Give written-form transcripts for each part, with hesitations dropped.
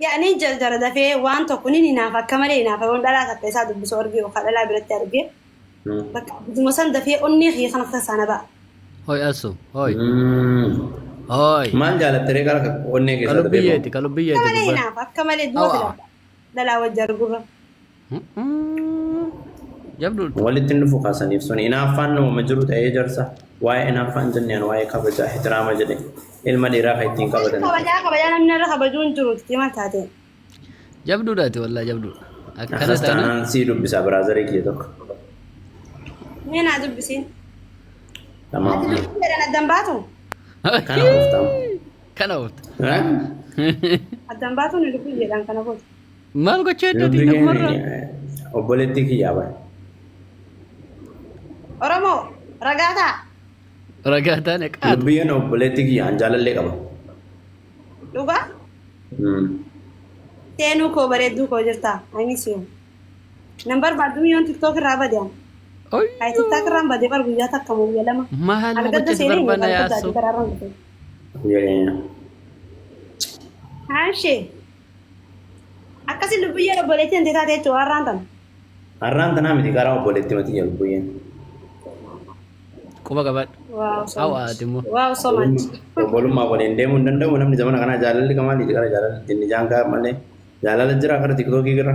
يعني جرى ده في وان تكوني نافع كمالي نافع وان لا تبيسات بسورجي وخلا لا بلت ترجي بك مثلا ده في أني هي 5 سنة بقى هاي أسو هاي Hmm. هاي Maal jaalattee gara onnee keessa kalau dhabee biyyeeti bahu. kalau biyyeeti كمالي gurbaan نافع كمالي دوا في awaa الأرض لا وجر جرى jabduudha Walitti hin dhufu kaasaniif sun hinaaffaan nama jiru ta'ee jarsa waa'ee hinaaffaan jenneen waa'ee kabajaa hitiraama jedhe ilma dhiiraa kan ittiin qabatanidha. خبجا من الرخا بجون جروت كمان تاتين jabduudhaati wallaa jabduudha akkana Akkas taana taanaan sii dubbisaa biraazarii kiyya tokko. مين عدو بسين Tamaam. أنا الدنباتو Kana ooftamu. kana oofta الدنباتو ندخل جيران كنا بوت maal gochuu hedduuti Dubbii nagumarra obboleettii kiyyaa bahe. أرمو رجعتا ragaa taane qaatu Dubbiyyeen obboleettii kiyyaan jaalallee qaba. لوكا تينو كو بريدو كو جرتا أني سيو نمبر بعد ميون تيك توك رابا ديان oy هاي تيك توك رابا دي بربو جاتا كمو يلما maal أنا nu قد gochis سيرين barbaada يبقى yaasoo كنت أرارون Jedheenya. هاشي أكاسي لبوية ربوليتي أنت تاتي تواران تن Har'aan tanaa miti karaa obboleettii mati jedhu buyyeen. quba qabaadha واو سو awaa ماتش ati immoo واو سو ماتش Obbolummaa waliin deemuu hin danda'u namni zamana kanaa jaalalli kamaaliiti gara jaalalli inni jaankaa malee jaalala jira gara tiktookii jira.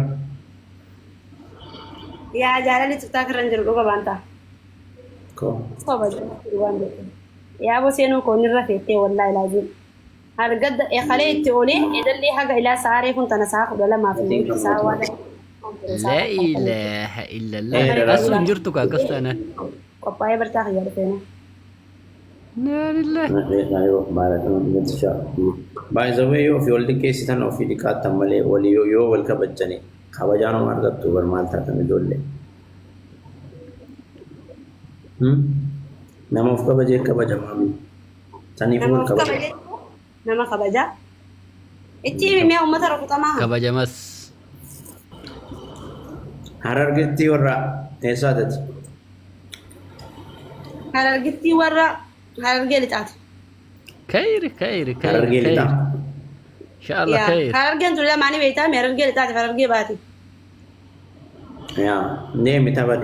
يا جلالي تيك توك رنجر لوكا بانتا Koo. سو بجو يا أبو سينو كوني رفيتي والله لازم هذا قد خليت تقولي إذا اللي حاجة إلى سعري كنت أنا ساخذ ولا ما في ساوى laa ilaaha illa Eh, allah asuu hin jirtu kaa akkas taana قبايا برتاح يا رفينا naa lillahi Ayoo baay'atama dhibatti shaa. By the way ofii wal dhiqqeessitan ofii dhiqaattan malee walii yoo wal kabajjani kabajaan homaa argattu bar maal taatan ijoollee. Nama of kabajee kabajamaa miti. Saniifuu wal kabaja. نما خبجا إتي مية أمة ركوتا معها kabajamas Harargetti warra eessaa taati? هرجتي ورا هرجلت عاد kayri kayri kayri Harargee kayri lixaa. insha allah يا kayri هرجن تقول ماني بيتا مي هرجلت عاد هرجي باتي Yaa deemi tapha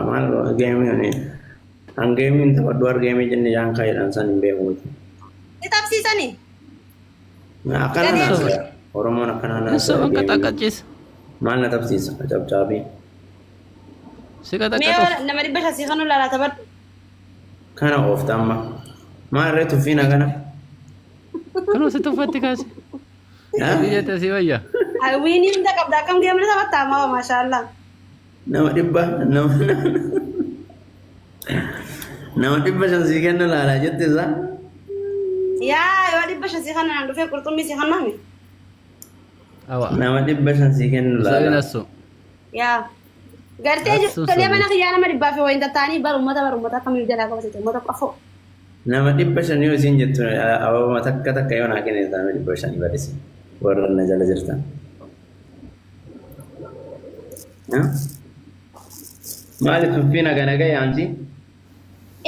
maal geemii ani an geemiin taphadhu har geemii jenne jaan kaayedhaan san hin beeku miti. تابسي سني Akkana naasaya Oromoon akkana eso naasaya an qaxaqachiisa maal na tapsiisa cabcaabii si مي qaxaqatuuf نما ربش أسيخنو لا تبر kana oofta amma maal irree tuffiina kana kanuma si tuffatti kaase biyyatti asii wayya ويني من دكاب دكام جيم لسه بتاما ما شاء الله nama dhibba nama dhibba shan sii kennu laalaa jette isaa يا يوالي بش أسيخنو عندو في كرتون بيسيخنو مي awaa nama dhibba shan sii kennu sabiin laalaa asu يا قرتي أسوس تلي والله. أنا خيانة ما ربا في وين تاني بر أمتا كم يجلا كم تيجي أمتا كفو nama dhibba shan yoo isiin jettu ababama takka takka yoo naa kenne nama dhibba shanii barreessi warra na jala jirtan. Maali tuffiina kana ga'e aanti?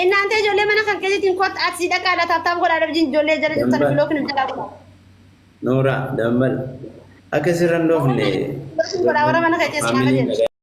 إن أنت جولي منا كان كذي تنقط أكسيدا كذا تابتاب ولا رجين جولي جرى جتر دمبل. بلوك نجلا كذا Nuura dambal akka sirran dhoofne ولا منا كذي سيانا maamiliin جرى